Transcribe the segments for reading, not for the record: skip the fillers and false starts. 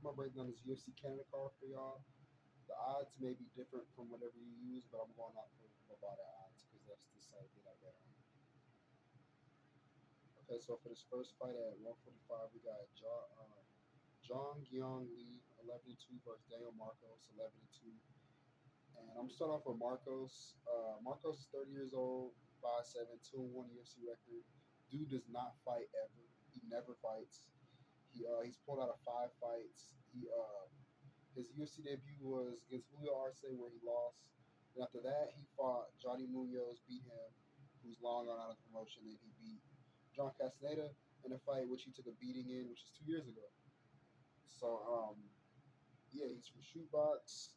gonna break down this UFC Canada card for y'all. The odds may be different from whatever you use, but I'm going off of Bovada odds because that's the site that I bet on. Okay, so for this first fight at 145, we got Jeong Lee 11-2 versus Daniel Marcos 11-2. And I'm starting off with Marcos. Marcos is 30 years old, 5'7", 2-1 UFC record. Dude does not fight ever. He never fights. He's pulled out of 5 fights. His UFC debut was against Julio Arce, where he lost. And after that, he fought Johnny Munoz, beat him, who's long gone out of the promotion, and he beat John Castaneda in a fight which he took a beating in, which is 2 years ago. So, yeah, he's from Shootbox.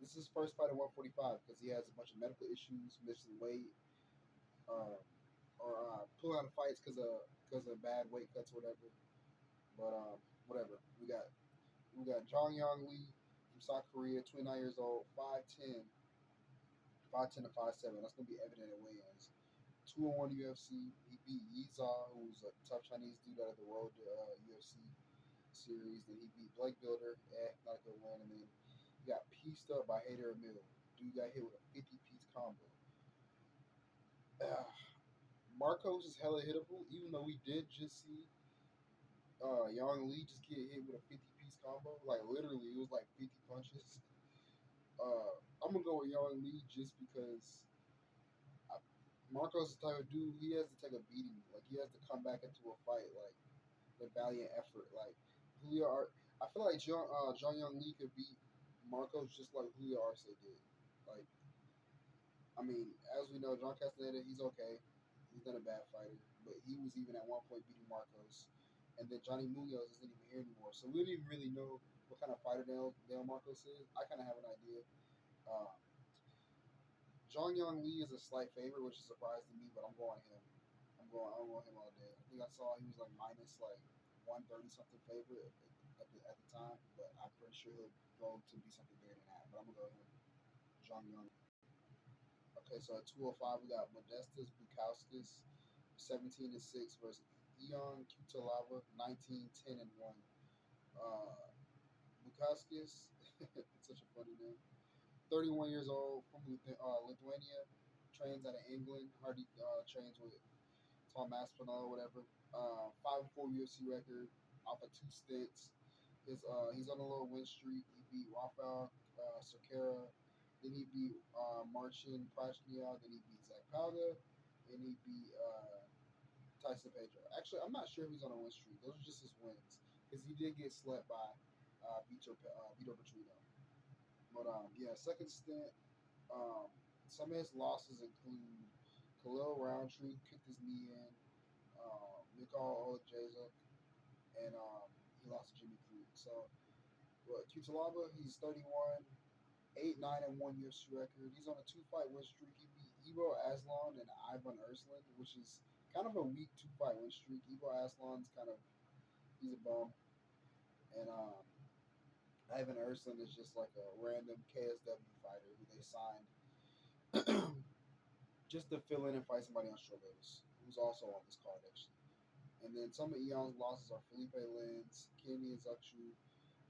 This is his first fight at 145 because he has a bunch of medical issues, missing weight, or pulling out of fights because of bad weight cuts or whatever. But whatever. We got Jeong Lee from South Korea, 29 years old, 5'10", 5'10" to 5'7". That's gonna be evident at weigh-ins. 2-1 UFC. He beat Yiza, who's a tough Chinese dude out of the World UFC series. Then he beat Blake Builder, not a good win. And then he got pieced up by Hader Emil. Dude got hit with a 50-piece combo. Marcos is hella hittable, even though we did just see Yeong Lee just get hit with a 50-piece combo. Like, literally, it was like 50 punches. I'm going to go with Yeong Lee just because Marcos is the type of dude, he has to take a beating. Like, he has to come back into a fight, like, the valiant effort. Like, I feel like Jeong Lee could beat Marcos just like Julio Arce did. Like, I mean, as we know, John Castaneda, he's okay. He's not a bad fighter, but he was even at one point beating Marcos. And then Johnny Munoz isn't even here anymore. So we don't even really know what kind of fighter Dale Marcos is. I kind of have an idea. Um, Jeong Lee is a slight favorite, which is a surprise to me, but I'm going him. I'm going him all day. I think I saw he was like minus like 130 something favorite at the time, but I'm pretty sure he'll go to be something bigger than that. But I'm gonna go him. Jeong. Okay, so at 205 we got Modestas Bukauskas, 17-6 versus Yeong Cutelaba, 19-10-1. Uh, Bukauskas, it's such a funny name. 31 years old, from Lithuania, trains out of England. Hardy trains with Tom Aspinall or whatever. 5-4 UFC record off of 2 stints. He's on a little win streak. He beat Rafael Cerqueira. Then he beat Marcin Prashnia. Then he beat Zach Palga. And he beat Tyson Pedro. Actually, I'm not sure if he's on a win streak. Those are just his wins because he did get slept by Vitor Petrino. But yeah, second stint. Some of his losses include Khalil Roundtree kicked his knee in, Mikhail Olajezuk, and he lost to Jimmy Crute. So, Cutelaba, he's 31, 8-9-1 UFC record. He's on a 2-fight win streak. He beat Ivo Aslan and Ivan Erslan, which is kind of a weak 2-fight win streak. Ivo Aslan's he's a bum, and Ivan Erslan is just like a random KSW fighter who they signed just to fill in and fight somebody on short notice, who's also on this card actually. And then some of Eon's losses are Felipe Lins, Kenny Nzechukwu,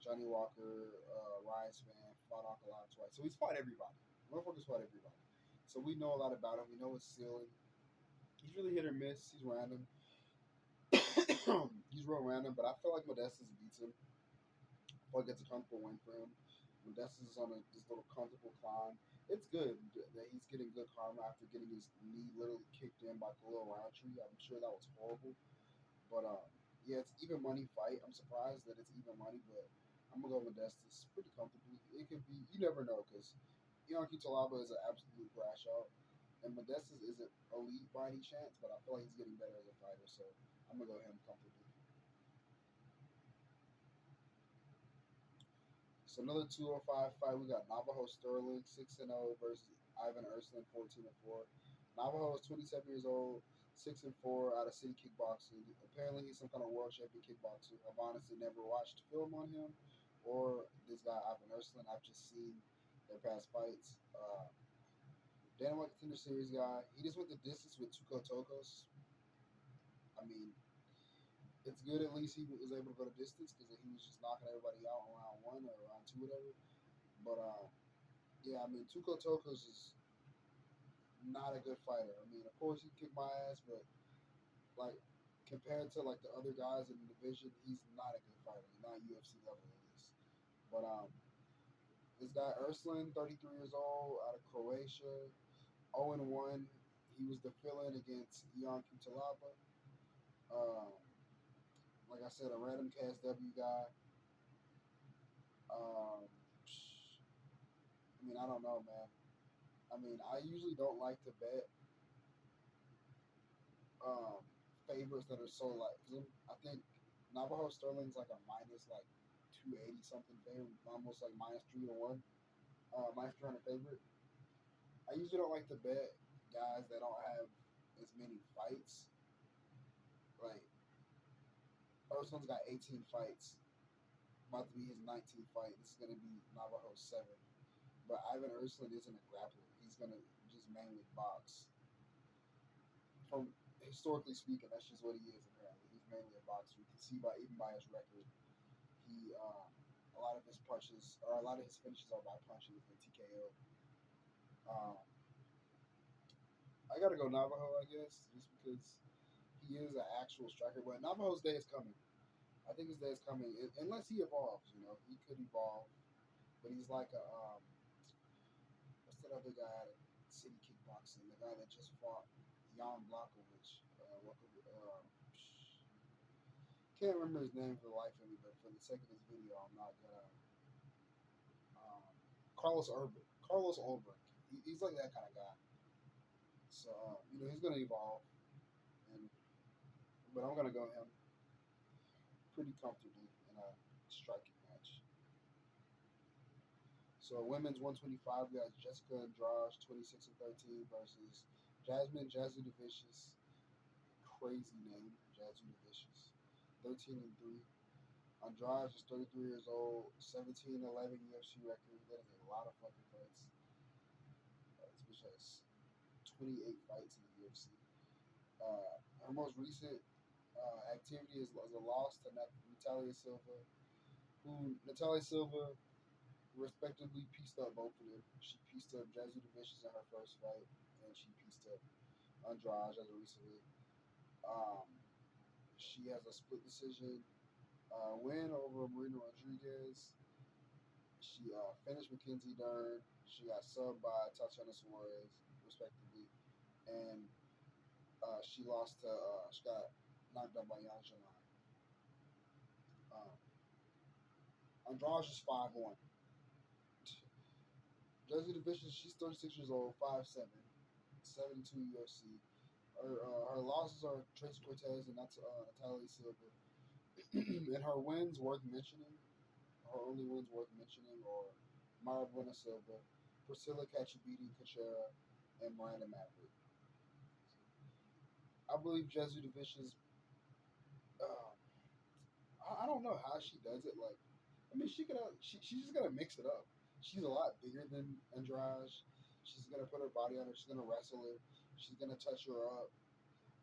Johnny Walker, Ryan Spann, fought Almakhan twice. So he's fought everybody. Motherfuckers fought everybody. So we know a lot about him. We know his ceiling. He's really hit or miss. He's random. He's real random, but I feel like Modestas beats him. I feel like it's a comfortable win for him. Modestas is on this little comfortable climb. It's good that he's getting good karma after getting his knee literally kicked in by Khalil Roundtree. I'm sure that was horrible. But yeah, it's even money fight. I'm surprised that it's even money, but I'm gonna go with Modestas pretty comfortably. It could be, you never know, because Yeong Cutelaba is an absolute crash out, and Modestas isn't elite by any chance, but I feel like he's getting better as a fighter, so I'm gonna go him comfortably. So another 205 fight, we got Navajo Sterling 6-0 versus Ivan Erslan 14-4. Navajo is 27 years old, 6-4 out of City Kickboxing. Apparently, he's some kind of world champion kickboxer. I've honestly never watched film on him or this guy Ivan Erslan. I've just seen their past fights. Dana White Contender Series guy. He just went the distance with Tuko Tokos. I mean, it's good at least he was able to go the distance because he was just knocking everybody out in round one or round two, whatever. But yeah, I mean, Tuco Tokos is not a good fighter. I mean, of course he kicked my ass, but like compared to like the other guys in the division, he's not a good fighter. He's not UFC level at least. But this guy Erslan, 33 years old, out of Croatia, 0-1. He was the fill-in against Yeong Cutelaba. Um, like I said, a random KSW guy. I mean, I don't know, man. I mean, I usually don't like to bet um, favorites that are so like. Cause I think Navajo Sterling's like a minus like 280 something favorite, almost like minus 3-1, minus 300 favorite. I usually don't like to bet guys that don't have as many fights. Like Erslan's got 18 fights, about to be his 19th fight. This is gonna be Navajo's 7th. But Ivan Erslan isn't a grappler. He's gonna just mainly box. From historically speaking, that's just what he is. Apparently, he's mainly a boxer. You can see by even by his record, he a lot of his punches or a lot of his finishes are by punches and TKO. Um, I gotta go Navajo, I guess, just because he is an actual striker. But Navajo's day is coming. I think his day is coming, unless he evolves. You know, he could evolve, but he's like a what's that other guy at City Kickboxing? The guy that just fought Jan Blachowicz. Can't remember his name for the life of me, but for the sake of this video, I'm not gonna. Um, Carlos Ulbrich. He's like that kind of guy. So you know he's gonna evolve, and but I'm gonna go him pretty comfortably in a striking match. So women's 125, we got Jessica Andrade, 26-13 versus Jasmine Jasudavicius. Crazy name, Jasudavicius. 13-3. Andrade is 33 years old, 17-11 UFC record. That is a lot of fucking fights. This bitch has 28 fights in the UFC. Her most recent activity is a loss to Natalia Silva, who Natalia Silva respectively pieced up both of them. She pieced up Jasudavicius in her first fight, and she pieced up Andrade as of recently. Um, she has a split decision win over Marina Rodriguez. She finished Mackenzie Dern. She got subbed by Tatiana Suarez, respectively, and she lost to she got knocked out by Yang Jalan. Andrade is 5-1. Jasudavicius, she's 36 years old, 5'7", 72 UFC. Her losses are Tracy Cortez and that's Natalia Silva. And her wins worth mentioning, her only wins worth mentioning are Mara Buena Silva, Priscilla Cacciabiti Cachera, and Miranda Maverick. I believe Jasudavicius, uh, I don't know how she does it. Like, I mean, she's just gonna mix it up. She's a lot bigger than Andrade. She's gonna put her body on her. She's gonna wrestle her. She's gonna touch her up.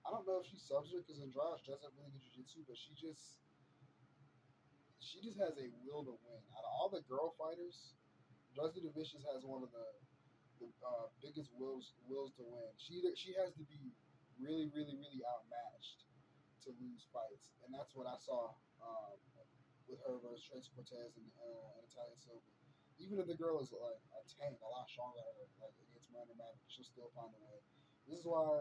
I don't know if she subs her because Andrade doesn't really get jiu-jitsu, but she just has a will to win. Out of all the girl fighters, Jasudavicius has one of the biggest wills to win. She has to be really, really, really outmatched to lose fights, and that's what I saw with her versus Tracy Cortez and Natalia Silva. Even if the girl is like a tank, a lot stronger than her, like against Miranda Maverick, she'll still find a way. This is why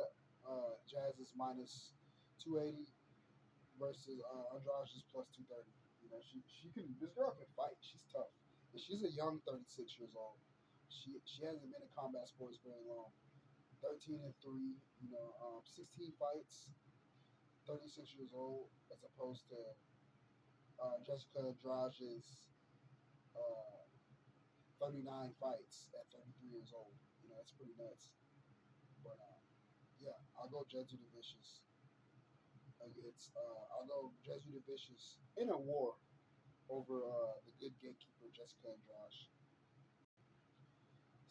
Jazz is minus 280 versus Andrade is plus 230. You know, she can. This girl can fight. She's tough. And she's a young 36 years old. She hasn't been in combat sports very long. 13-3. You know, 16 fights. 36 years old, as opposed to Jessica Andrade's 39 fights at 33 years old. You know, that's pretty nuts. But yeah, I'll go Jasudavicius. I'll go Jasudavicius in a war over the good gatekeeper Jessica Andrade.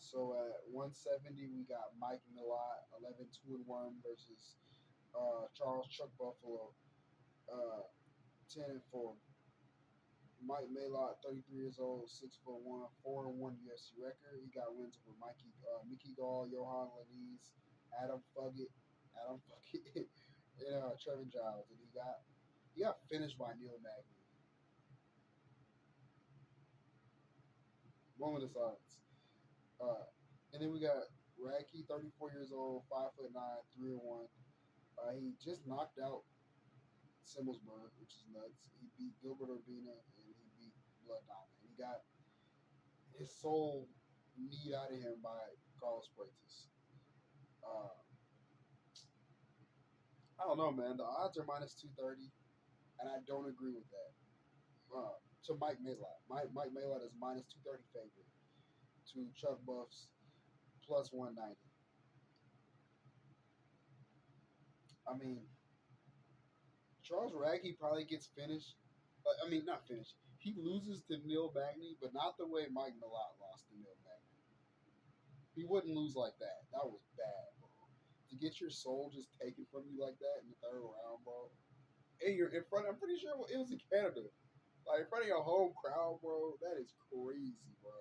So at 170, we got Mike Mallott, 11-2-1 versus Charles Chuck Buffalo, 10-4. Mike Mallott, 33 years old, 6'1", 4-1 UFC record. He got wins over Mickey Gall, Johan Lanise, Adam Fuggett, and Trevin Giles. And he got finished by Neil Magny. Moment of silence. And then we got Radke, 34 years old, 5'9", 3-1. He just knocked out Simmelsberg, which is nuts. He beat Gilbert Urbina and he beat Blood Diamond. He got his soul kneed out of him by Carlos Freitas. I don't know, man. The odds are minus 230, and I don't agree with that. To Mike Mallott. Mike Mallott is minus 230 favorite to Chuck Buff's plus 190. I mean, Charles Radke probably gets finished. Not finished. He loses to Neil Magny, but not the way Mike Mallott lost to Neil Magny. He wouldn't lose like that. That was bad, bro. To get your soul just taken from you like that in the third round, bro. And you're in front. I'm pretty sure it was in Canada. Like in front of your whole crowd, bro. That is crazy, bro.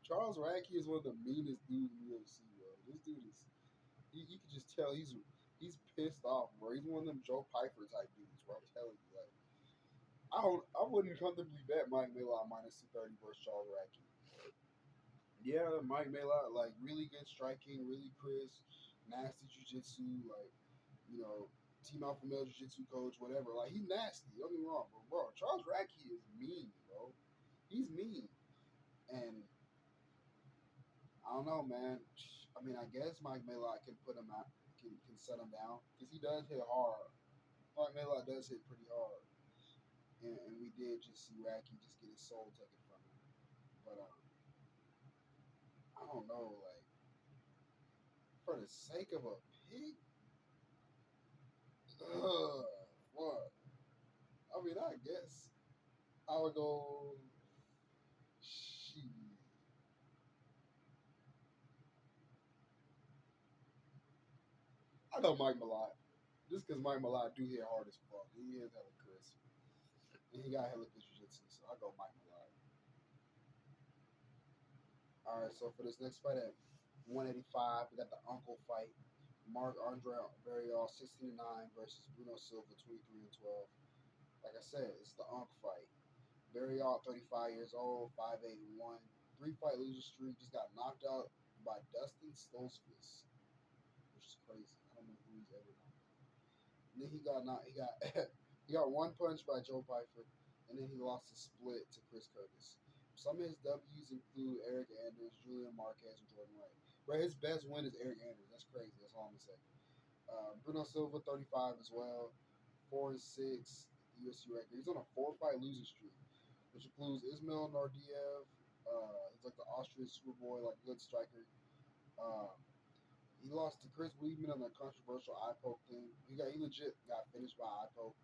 Charles Radke is one of the meanest dudes in the UFC, bro. This dude is. You can just tell he's pissed off, bro. He's one of them Joe Piper type dudes, bro. I'm telling you, like. I wouldn't comfortably bet Mike Mallott minus 230 versus Charles Radke. Yeah, Mike Mallott, like really good striking, really crisp, nasty jiu-jitsu, like, Team Alpha Male jiu-jitsu coach, whatever. Like, he's nasty, don't get me wrong, but bro, Charles Radke is mean, bro. He's mean. And I don't know, man. I guess Mike Mallott can put him out, can set him down, because he does hit hard. Mike Mallott does hit pretty hard. And we did just see Radke just get his soul taken from him. But I don't know, like, for the sake of a pick, what? I guess I would go. Shit. I know Mike Mallott, just because Mike Mallott do hit hard as fuck. He is hella crisp, and he got hella good jiu-jitsu, so I go Mike Mallott. All right, so for this next fight at 185, we got the Uncle fight. Marc-Andre Barriault, 16-9 versus Bruno Silva, 23-12. Like I said, it's the Unc fight. Barriault, 35 years old, 5'8", 3-fight losing streak. Just got knocked out by Dustin Stoltzfus, which is crazy. I don't know who he's ever knocked out. And then he got he got one punch by Joe Pyfer, and then he lost a split to Chris Curtis. Some of his W's include Eric Anders, Julian Marquez, and Jordan Wright. But his best win is Eric Anders. That's crazy. That's all I'm gonna say. Bruno Silva, 35 as well, 4-6 UFC record. He's on a 4-fight losing streak, which includes Ismail Nardiev. He's like the Austrian superboy, like good striker. He lost to Chris Weidman on the controversial eye poke thing. He legit got finished by eye poke.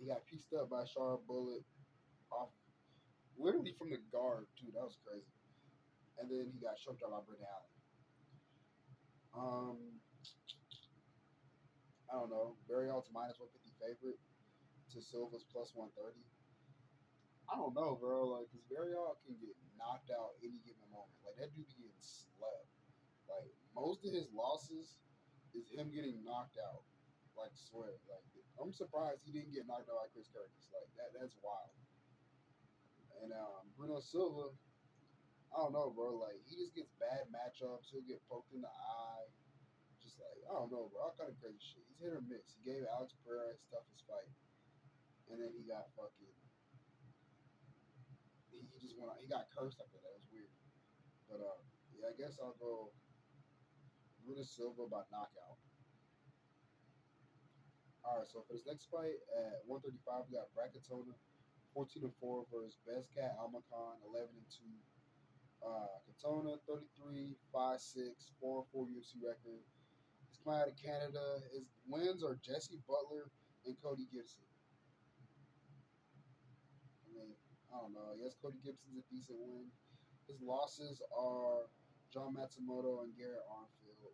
He got pieced up by Sharp Bullet off, literally from the guard too. That was crazy. And then he got choked out by Britt Allen. I don't know. Barriault's minus 150 favorite to Silva's plus 130. I don't know, bro. Like, because Barriault can get knocked out any given moment. Like, that dude be getting slept. Like, most of his losses is him getting knocked out. Like, swear. Like, I'm surprised he didn't get knocked out by Chris Curtis. Like, that's wild. And Bruno Silva, I don't know, bro. Like, he just gets bad matchups. He'll get poked in the eye. Just like, I don't know, bro. All kind of crazy shit. He's hit or miss. He gave Alex Pereira his toughest fight. And then he got fucking... He just went out. He got cursed after that. It was weird. But, yeah, I guess I'll go Bruno Silva by knockout. All right, so for this next fight at 135, we got Katona, 14-4 versus Best Cat Almakhan, 11-2. Katona, 33, 5'6", 4-4 UFC record. He's coming out of Canada. His wins are Jesse Butler and Cody Gibson. I don't know. I guess Cody Gibson's a decent win. His losses are John Matsumoto and Garrett Armfield.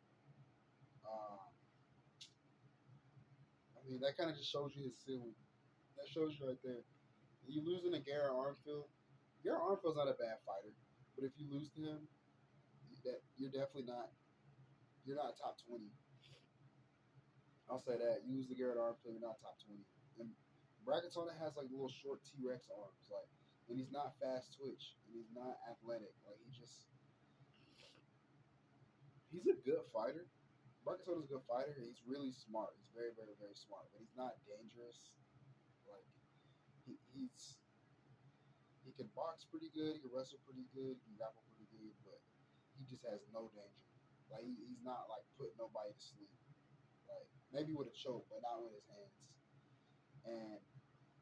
That kind of just shows you his ceiling. That shows you right there. You losing to Garrett Armfield. Garrett Armfield's not a bad fighter, but if you lose to him, you're definitely not. You're not top 20. I'll say that. You lose to Garrett Armfield, you're not top 20. And Katona has like little short T-Rex arms, like, and he's not fast twitch, and he's not athletic. Like he's a good fighter. Katona's a good fighter. He's really smart. He's very, very, very smart, but he's not dangerous. Like he can box pretty good. He can wrestle pretty good. He can grapple pretty good, but he just has no danger. Like he's not like putting nobody to sleep. Like maybe with a choke, but not with his hands. And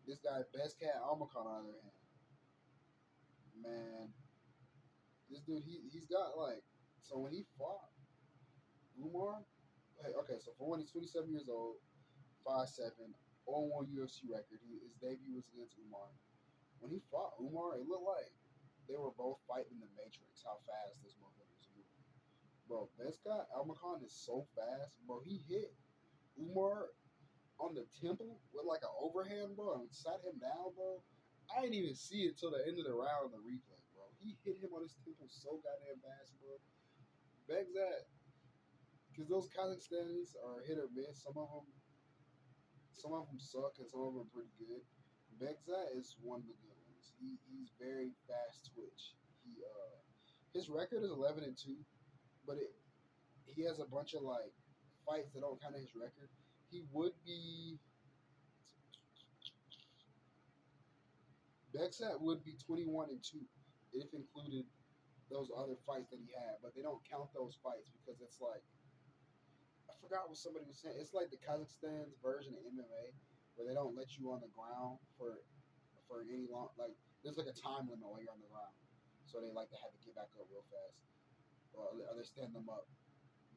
this guy, best cat Almakhan on the other hand, man, this dude he's got like, so when he fought Umar, hey, okay, so for one, he's 27 years old, 5'7", 0-1 UFC record. His debut was against Umar. When he fought Umar, it looked like they were both fighting in the Matrix. How fast this motherfucker was moving, bro. This guy Almakhan is so fast, bro. He hit Umar on the temple with like an overhand, bro, and sat him down, bro. I didn't even see it till the end of the round in the replay, bro. He hit him on his temple so goddamn fast, bro. Begs that, because those Kazakhstanis are hit or miss. Some of them suck, and some of them are pretty good. Begzat is one of the good ones. He's very fast twitch. His record is 11-2, but he has a bunch of like fights that don't count his record. He would be Begzat would be 21-2 if included those other fights that he had, but they don't count those fights because it's like, I forgot what somebody was saying. It's like the Kazakhstan's version of MMA, where they don't let you on the ground for any long, like there's like a time limit while you're on the ground, so they like to have to get back up real fast, or they stand them up.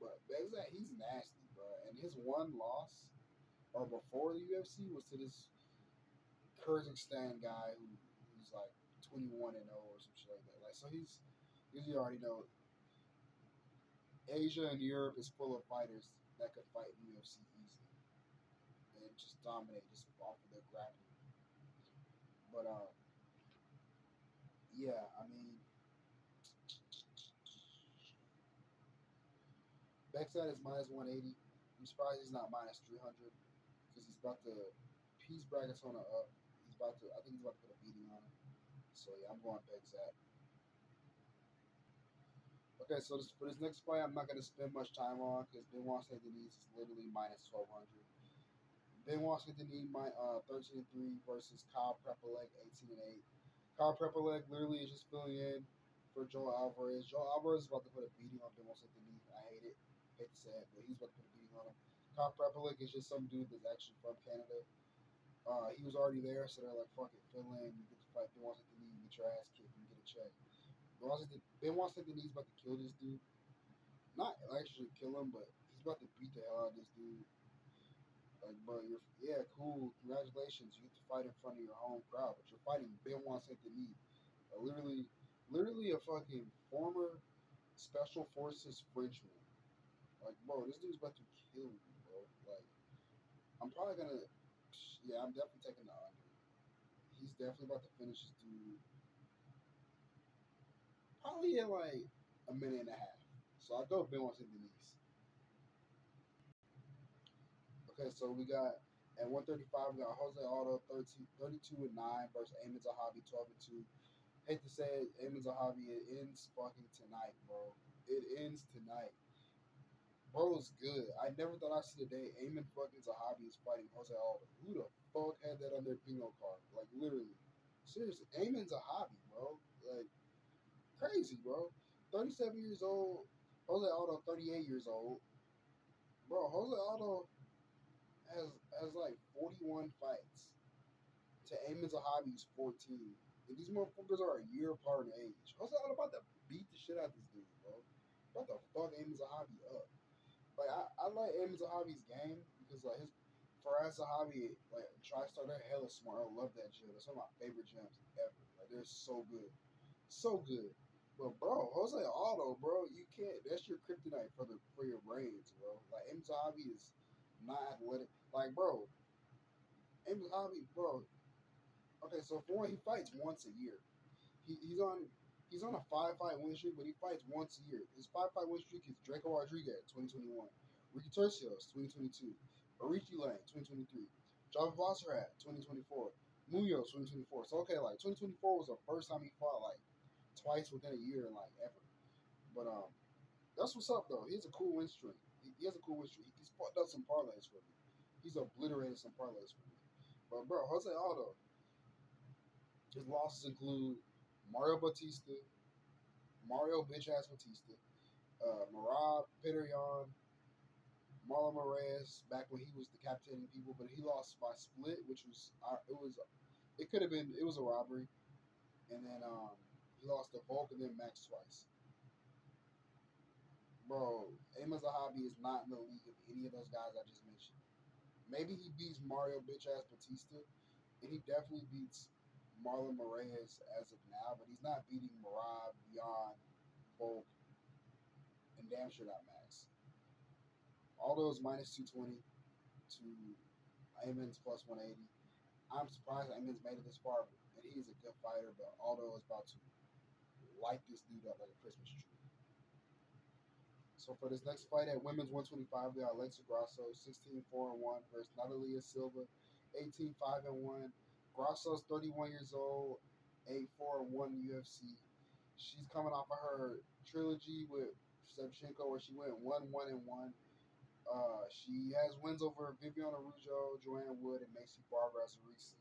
But Begzat, he's nasty, bro. And his one loss, or before the UFC, was to this Kyrgyzstan guy who's like 21-0 or some shit like that. Like, so he's you already know, Asia and Europe is full of fighters that could fight in UFC easily and just dominate just off of their grappling. But yeah, I mean, Begzat is minus 180. I'm surprised he's not minus 300 because he's about to piece Bragatona up. I think he's about to put a beating on him. So yeah, I'm going Begzat. Okay, so for this next fight, I'm not going to spend much time on because Benoit Saint Denis is literally minus 1200. Benoit Saint Denis 13-3 versus Kyle Prepolec 18-8. Kyle Prepolec literally is just filling in for Joel Alvarez. Joel Alvarez is about to put a beating on Benoit Saint Denis. I hate it. Hate to say it, but he's about to put a beating on him. Kyle Prepolec is just some dude that's actually from Canada. He was already there, so they're like, fuck it, fill in. You get to fight Benoit Saint Denis, you get your ass kicked, and get a check. Benoit Saint Denis is about to kill this dude. Not actually kill him, but he's about to beat the hell out of this dude. Like, bro, cool, congratulations. You get to fight in front of your home crowd, but you're fighting Benoit Saint Denis, literally a fucking former special forces Frenchman. Like, bro, this dude's about to kill you, bro. Like, I'm definitely taking the under. He's definitely about to finish this dude. Probably in like a minute and a half. So I'll go Benoit Saint Denis. Okay, so we got at 135, we got Jose Aldo 32-9 versus Eamon Zahabi 12-2. Hate to say it, Eamon Zahabi, it ends fucking tonight, bro. It ends tonight. Bro's good. I never thought I'd see the day Eamon fucking Zahabi is fighting Jose Aldo. Who the fuck had that on their bingo card? Like, literally. Seriously, Eamon Zahabi, bro. Like, crazy, bro. 37 years old. Jose Aldo, 38 years old. Bro, Jose Aldo has like 41 fights to Eamon Zahabi's 14. And these motherfuckers are a year apart in age. Jose Aldo about to beat the shit out of this dude, bro. About to fuck Eamon Zahabi up. Like, I like Eamon Zahabi's game because, like, his Faraz Zahabi, like, TriStar, they're hella smart. I love that gym. That's one of my favorite gyms ever. Like, they're so good. So good. But, bro, Jose Aldo, bro, you can't. That's your kryptonite for your brains, bro. Like, Eamon Zahabi is not athletic. Like, bro, Amos Zahabi, bro. Okay, so for one, he fights once a year. He's on a 5 fight win streak, but he fights once a year. His 5 fight win streak is Draco Rodriguez 2021, Ricky Tercios 2022, Ariki Lang 2023, Java Vosserat 2024, Munoz 2024. So okay, like 2024 was the first time he fought like twice within a year and like ever. But that's what's up though. He has a cool win streak. He has a cool win streak. He's fucked up some parlays for me. He's obliterated some parlays for me. But bro, Jose Aldo, his losses include Mario Batista, Mario bitch ass Batista, Marab Peterian, Marlon Moraes back when he was decapitating people, but he lost by split, which was it could have been it was a robbery, and then he lost to Volk and then Max twice. Bro, Amos Zahabi is not in the league of any of those guys I just mentioned. Maybe he beats Mario bitch ass Batista, and he definitely beats Marlon Moraes as of now, but he's not beating Marab, Beyond, Volk, and damn sure not Max. Aldo's minus 220 to Amon's plus 180. I'm surprised Amon's made it this far, and he's a good fighter, but Aldo is about to light this dude up like a Christmas tree. So for this next fight at women's 125, we got Alexa Grasso, 16-4-1 versus Natalia Silva, 18-5-1. Grasso's 31 years old, 8-4-1 UFC. She's coming off of her trilogy with Shevchenko, where she went 1-1-1. She has wins over Viviana Araujo, Joanne Wood, and Macy Barber as of recent.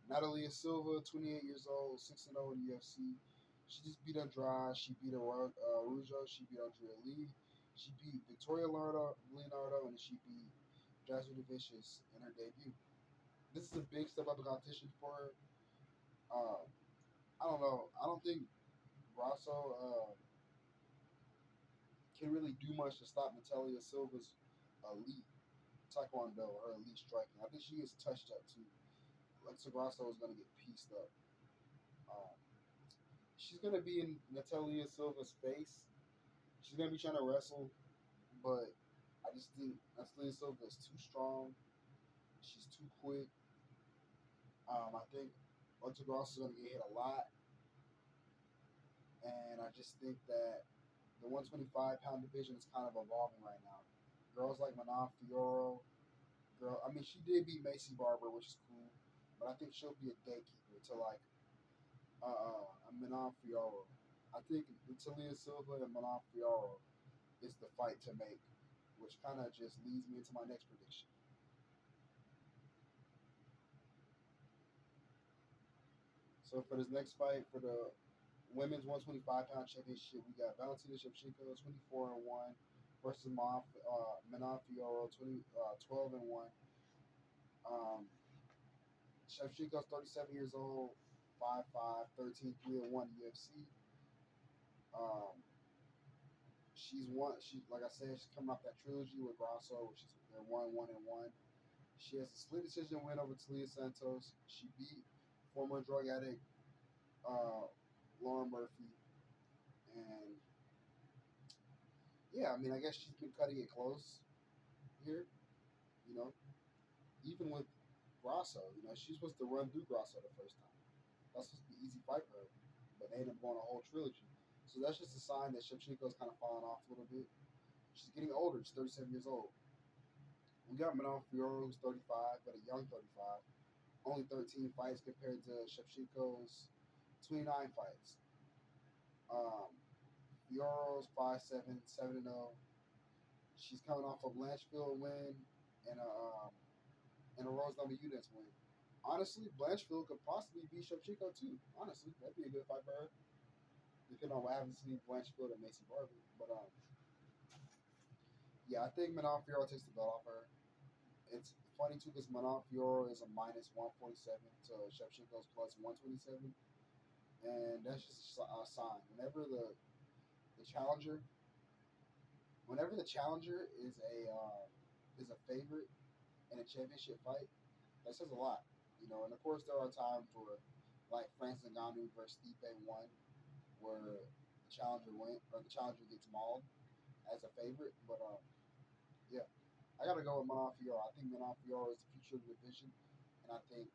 Natalia Silva, 28 years old, 6-0 in the UFC. She just beat Andrade. She beat Araujo. She beat Andrea Lee. She beat Victoria Leonardo, and she beat Jasudavicius in her debut. This is a big step up in competition for her. Uh, I don't know. I don't think Grasso can really do much to stop Natalia Silva's elite taekwondo, her elite striking. I think she is touched up too. Alexa Grasso is going to get pieced up. Um, she's going to be in Natalia Silva's face. She's going to be trying to wrestle, but I just think Natalia Silva is too strong. She's too quick. I think Alexa Grasso is going to get hit a lot, and I just think that the 125-pound division is kind of evolving right now. Girls like Manon Fiorot, she did beat Macy Barber, which is cool, but I think she'll be a gatekeeper to like Manon Fiorot. I think Natalia Silva and Manon Fiorot is the fight to make, which kind of just leads me into my next prediction. So for this next fight, for the women's 125-pound championship, we got Valentina Shevchenko, 24-1, versus Manon Fiorot, 12-1. Um, Shevchenko's 37 years old, 5'5", 13-3-1 UFC. Um, she's like I said, she's coming off that trilogy with Grasso, which is their 1-1-1. She has a split decision win over Talia Santos. She beat former drug addict Lauren Murphy, and yeah, I guess she's been cutting it close here. You know, even with Grasso, she's supposed to run through Grasso the first time. That's supposed to be an easy fight for her, but they ended up going a whole trilogy. So that's just a sign that Shevchenko's kind of falling off a little bit. She's getting older. She's 37 years old. We got Manon Fiorot, who's 35, but a young 35. Only 13 fights compared to Shevchenko's 29 fights. Fiorot's 5'7", 7-0. She's coming off a Blanchfield win and a Rose Namajunas win. Honestly, Blanchfield could possibly beat Shevchenko too. Honestly, that'd be a good fight for her. Depending on what happens between Blanchfield and Macy Barber. But yeah, I think Manon Fiorot takes the belt off her. It's funny too because Manon Fiorot is a minus 147 to Shevchenko's plus 127, and that's just a sign. Whenever the challenger is a favorite in a championship fight, that says a lot. And of course there are times where, like Francis Ngannou versus Stipe won, where the challenger went or the challenger gets mauled as a favorite. But yeah, I gotta go with Manon Fiorot. I think Manon Fiorot is the future of the division. I think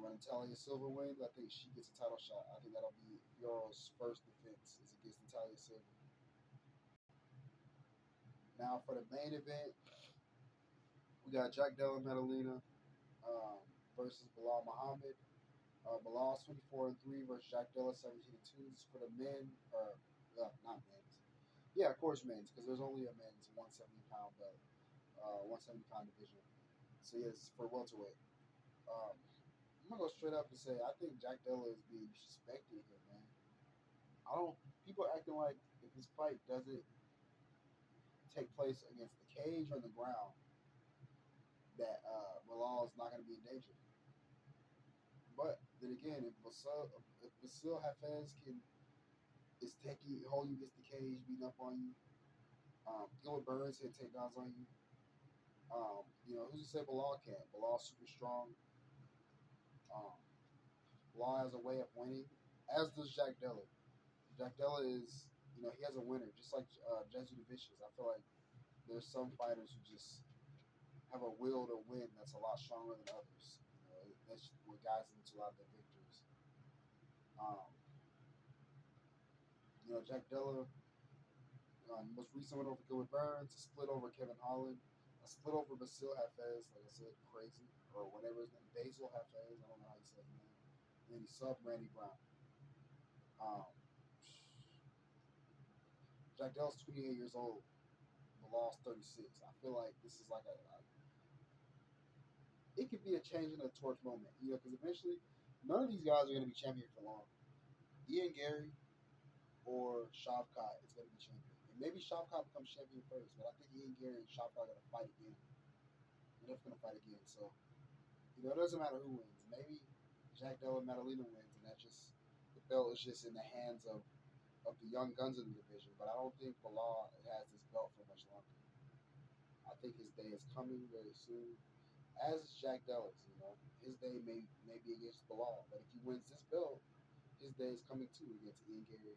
when Natalia Silva wins, I think she gets a title shot. I think that'll be Fiorot's first defense is against Natalia Silva. Now for the main event, we got Jack Della Maddalena versus Belal Muhammad. Belal's 24-3 versus Jack Della 17-2. This is for the men, or not men's. Yeah, of course men's, because there's only a men's 170-pound belt, 170-pound division. So yes, for welterweight. I'm gonna go straight up and say I think Jack Della is being disrespected here, man. I don't. People are acting like if this fight doesn't take place against the cage or the ground, that Belal is not gonna be in danger. But then again, if Basil Hafez is holding you against the cage, beating up on you, Gilbert Burns hit takedowns on you. Who's to say Belal can't? Belal's super strong. Belal has a way of winning, as does Jack Della. Jack Della is, he has a winner, just like Jasudavicius. I feel like there's some fighters who just have a will to win that's a lot stronger than others. That's what guides them to a lot of their victories. Jack Della, most recent win over Gilbert Burns, a split over Kevin Holland, a split over Basil Hafez, like I said, crazy, or whatever his name, Basil Hafez, I don't know how you say his name. And then he subbed Randy Brown. Jack Della's 28 years old. Belal's 36. I feel like this is like it could be a change in the torch moment, because eventually none of these guys are going to be champion for long. Ian Gary or Shavkat is going to be champion. And maybe Shavkat becomes champion first, but I think Ian Gary and Shavkat are going to fight again. They're never going to fight again. So, it doesn't matter who wins. Maybe Jack Della Maddalena wins, and that's just the belt is just in the hands of the young guns in the division. But I don't think Belal has this belt for much longer. I think his day is coming very soon. As is Jack Della's, his day may be against Belal, but if he wins this belt, his day is coming too against Ian Gary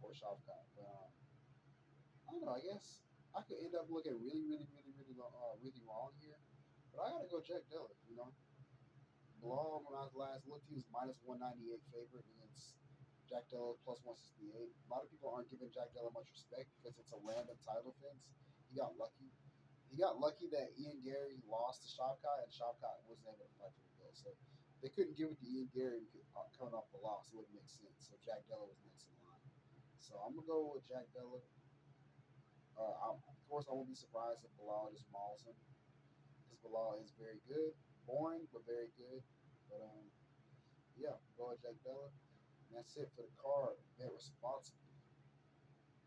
or Shavkat. But I don't know. I guess I could end up looking really, really, really, really wrong here, but I gotta go Jack Della. Belal, when I last looked, he was minus 198 favorite against Jack Della plus 168. A lot of people aren't giving Jack Della much respect because it's a random title defense. He got lucky. He got lucky that Ian Gary lost to Shavkat, and Shavkat wasn't able to fight for the belt. So they couldn't give it to Ian Gary coming off the loss. It wouldn't make sense. So Jack Della was next in line. So I'm going to go with Jack Della. Of course, I won't be surprised if Belal just mauls him. Because Belal is very good. Boring, but very good. But, yeah, go with Jack Della. And that's it for the card. Bet responsibly.